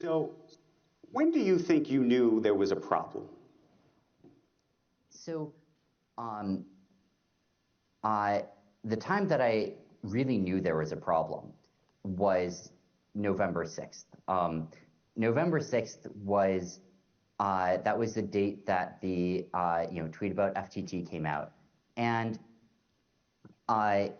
So when do you think you knew there was a problem? So, um, the time that I really knew there was a problem was November 6th. November 6th was that was the date that the tweet about FTT came out, and by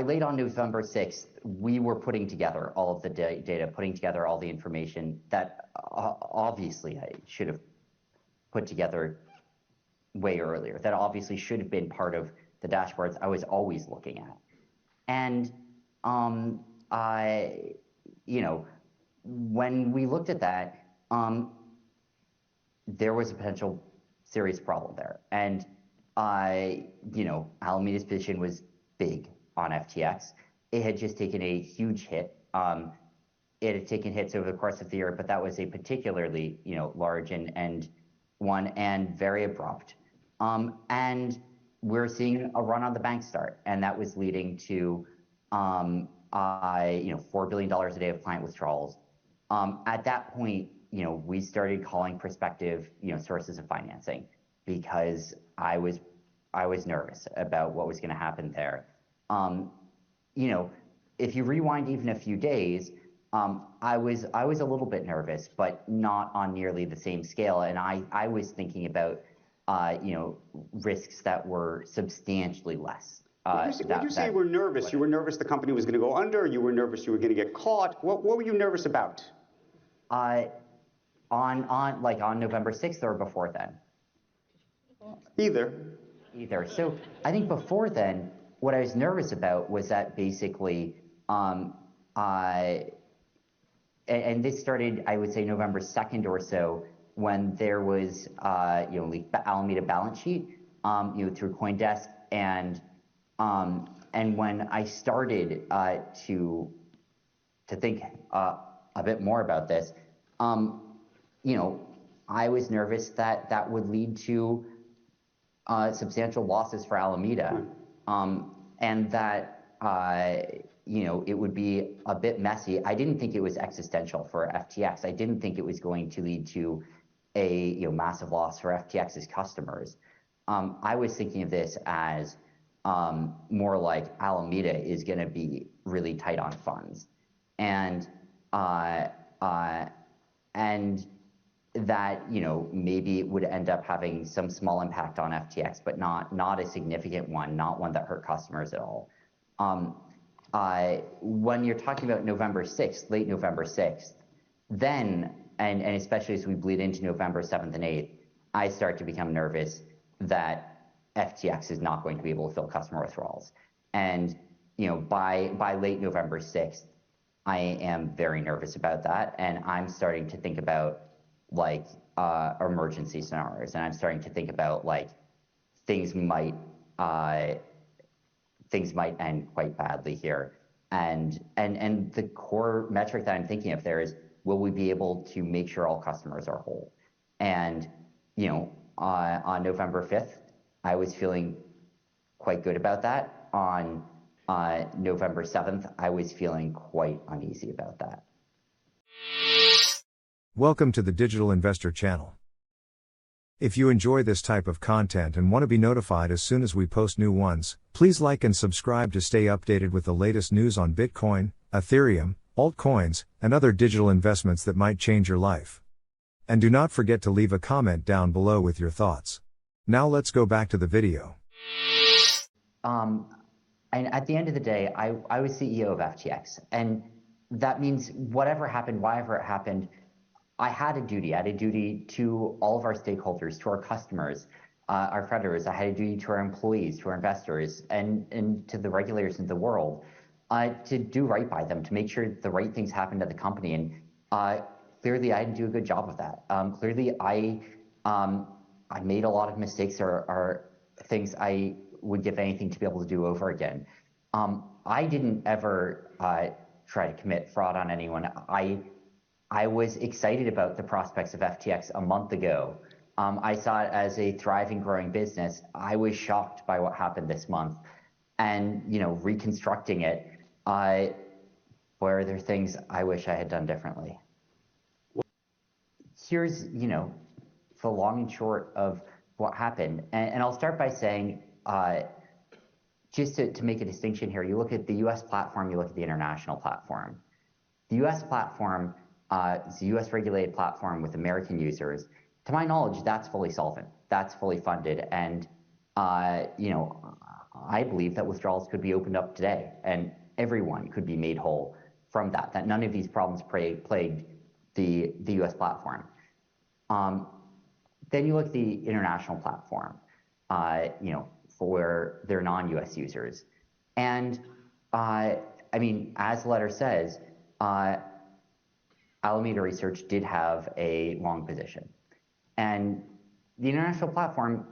late on November 6th, we were putting together all of the data, putting together all the information that obviously I should have put together way earlier, that obviously should have been part of the dashboards I was always looking at. And when we looked at that, there was a potential serious problem there. And Alameda's position was big on FTX. It had just taken a huge hit. It had taken hits over the course of the year, but that was a particularly large and one and very abrupt. And we're seeing a run on the bank start, and that was leading to $4 billion a day of client withdrawals. At that point, we started calling prospective sources of financing because I was nervous about what was going to happen there. If you rewind even a few days, I was a little bit nervous, but not on nearly the same scale. And I was thinking about risks that were substantially less. When you say you were nervous, you were nervous the company was going to go under, you were nervous you were going to get caught. What were you nervous about? On November 6th or before then? Either. So I think before then, what I was nervous about was that basically, and this started, I would say, November 2nd or so, when there was Alameda balance sheet through CoinDesk, and when I started to think a bit more about this, I was nervous that that would lead to substantial losses for Alameda, and that it would be a bit messy. I didn't think it was existential for FTX. I didn't think it was going to lead to a massive loss for FTX's customers. I was thinking of this as more like Alameda is going to be really tight on funds, and that maybe it would end up having some small impact on FTX, but not a significant one, not one that hurt customers at all. When you're talking about November 6th, late November 6th, then, and especially as we bleed into November 7th and 8th, I start to become nervous that FTX is not going to be able to fill customer withdrawals. And by late November 6th, I am very nervous about that, and I'm starting to think about emergency scenarios, and I'm starting to think about things might end quite badly here, and the core metric that I'm thinking of there is, will we be able to make sure all customers are whole? And on November 5th, I was feeling quite good about that. On November 7th, I was feeling quite uneasy about that. Welcome to the Digital Investor Channel. If you enjoy this type of content and want to be notified as soon as we post new ones, please like and subscribe to stay updated with the latest news on Bitcoin, Ethereum, altcoins, and other digital investments that might change your life. And do not forget to leave a comment down below with your thoughts. Now let's go back to the video. And at the end of the day, I was CEO of FTX, and that means whatever happened, wherever it happened, I had a duty. I had a duty to all of our stakeholders, to our customers, our creditors. I had a duty to our employees, to our investors, and to the regulators in the world to do right by them, to make sure the right things happen to the company. And clearly, I didn't do a good job of that. Clearly, I made a lot of mistakes or things I would give anything to be able to do over again. I didn't ever try to commit fraud on anyone. I was excited about the prospects of FTX a month ago. I saw it as a thriving, growing business. I was shocked by what happened this month, and reconstructing it boy, are there things I wish I had done differently. Here's, the long and short of what happened. And I'll start by saying, just to make a distinction here, you look at the US platform, you look at the international platform. The US platform is a US regulated platform with American users. To my knowledge, that's fully solvent, that's fully funded. And, I believe that withdrawals could be opened up today and everyone could be made whole from that none of these problems plagued the US platform. Then you look at the international platform, for their non-US users. And as the letter says, Alameda Research did have a long position. And the international platform,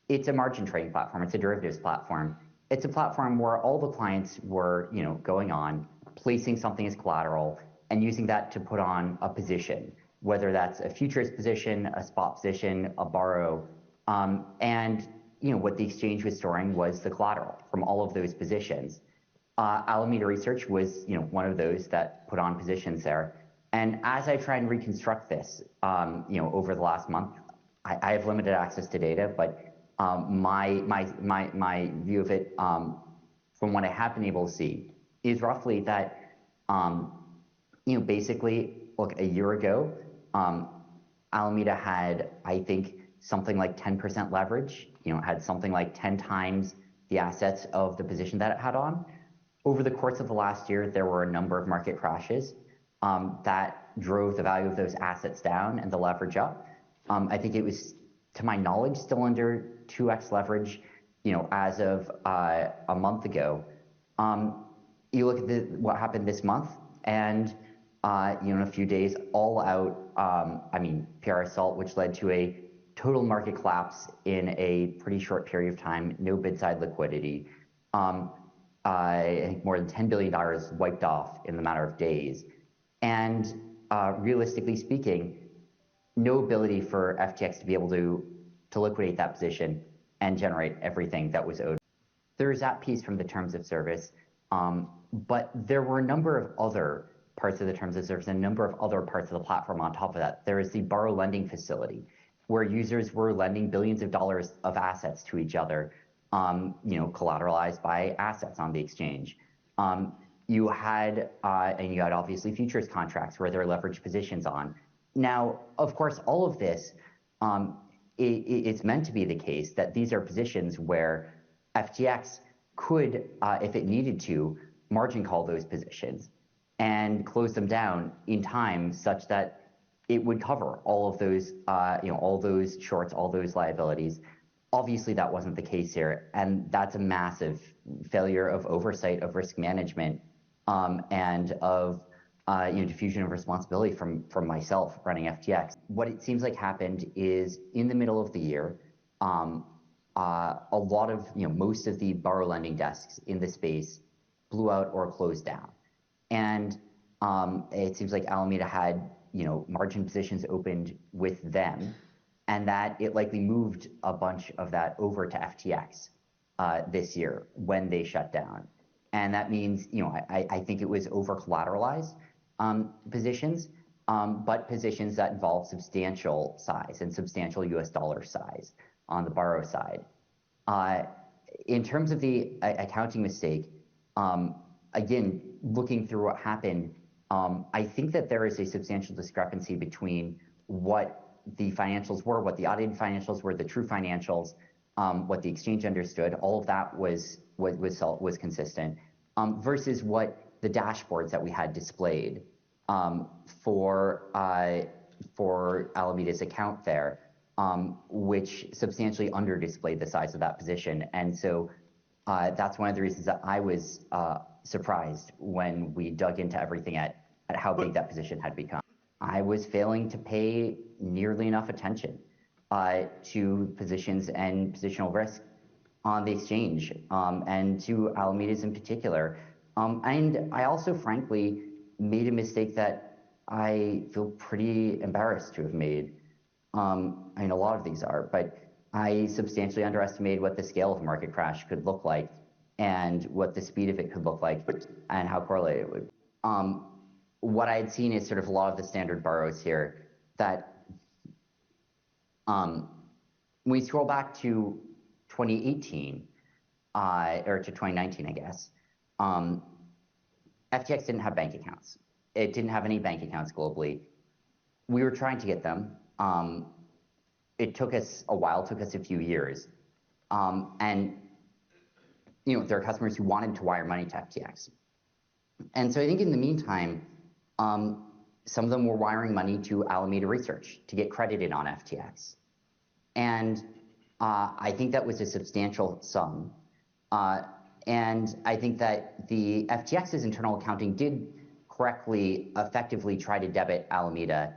it's a margin trading platform, it's a derivatives platform. It's a platform where all the clients were, going on, placing something as collateral and using that to put on a position, whether that's a futures position, a spot position, a borrow. And what the exchange was storing was the collateral from all of those positions. Alameda Research was, one of those that put on positions there. And as I try and reconstruct this, over the last month, I have limited access to data, but my view of it, from what I have been able to see, is roughly that, basically, look, a year ago, Alameda had, I think, something like 10% leverage. It had something like 10 times the assets of the position that it had on. Over the course of the last year, there were a number of market crashes that drove the value of those assets down and the leverage up. I think it was, to my knowledge, still under 2x leverage, as of a month ago. You look at what happened this month, and in a few days, all out, PR assault, which led to a total market collapse in a pretty short period of time, no bid side liquidity. I think more than $10 billion wiped off in the matter of days. And realistically speaking, no ability for FTX to be able to liquidate that position and generate everything that was owed. There's that piece from the terms of service, but there were a number of other parts of the terms of service and a number of other parts of the platform on top of that. There is the borrow lending facility, where users were lending billions of dollars of assets to each other, collateralized by assets on the exchange. You had obviously futures contracts where there are leveraged positions on. Now, of course, all of this, it's meant to be the case that these are positions where FTX could, if it needed to, margin call those positions and close them down in time such that it would cover all of those, all those shorts, all those liabilities. Obviously, that wasn't the case here, and that's a massive failure of oversight, of risk management, and of diffusion of responsibility from myself running FTX. What it seems like happened is in the middle of the year, a lot of, most of the borrow lending desks in the space blew out or closed down. And it seems like Alameda had, margin positions opened with them, and that it likely moved a bunch of that over to FTX this year when they shut down. And that means, I think it was over collateralized positions, but positions that involve substantial size and substantial US dollar size on the borrow side. In terms of the accounting mistake, again, looking through what happened, I think that there is a substantial discrepancy between what the financials were, what the audited financials were, the true financials, what the exchange understood. All of that was consistent, versus what the dashboards that we had displayed for Alameda's account there, which substantially under-displayed the size of that position. And so that's one of the reasons that I was surprised when we dug into everything at how big that position had become. I was failing to pay nearly enough attention to positions and positional risk on the exchange, and to Alameda's in particular. And I also, frankly, made a mistake that I feel pretty embarrassed to have made. I mean, a lot of these are, but I substantially underestimated what the scale of a market crash could look like and what the speed of it could look like and how correlated it would. what I had seen is sort of law of the standard borrows here, that when we scroll back to 2018, or to 2019, I guess, FTX didn't have bank accounts. It didn't have any bank accounts globally. We were trying to get them. It took us a while, took us a few years. And there are customers who wanted to wire money to FTX. And so I think in the meantime, some of them were wiring money to Alameda Research to get credited on FTX. And I think that was a substantial sum. And I think that the FTX's internal accounting did correctly, effectively try to debit Alameda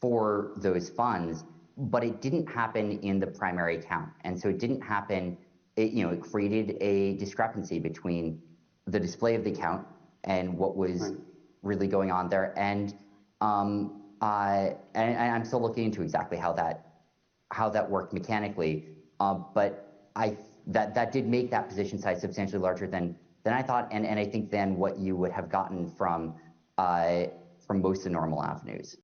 for those funds, but it didn't happen in the primary account. And so it didn't happen, it created a discrepancy between the display of the account and what was really going on there. And I'm still looking into exactly how that worked mechanically. But that did make that position size substantially larger than I thought, and I think than what you would have gotten from most of the normal avenues.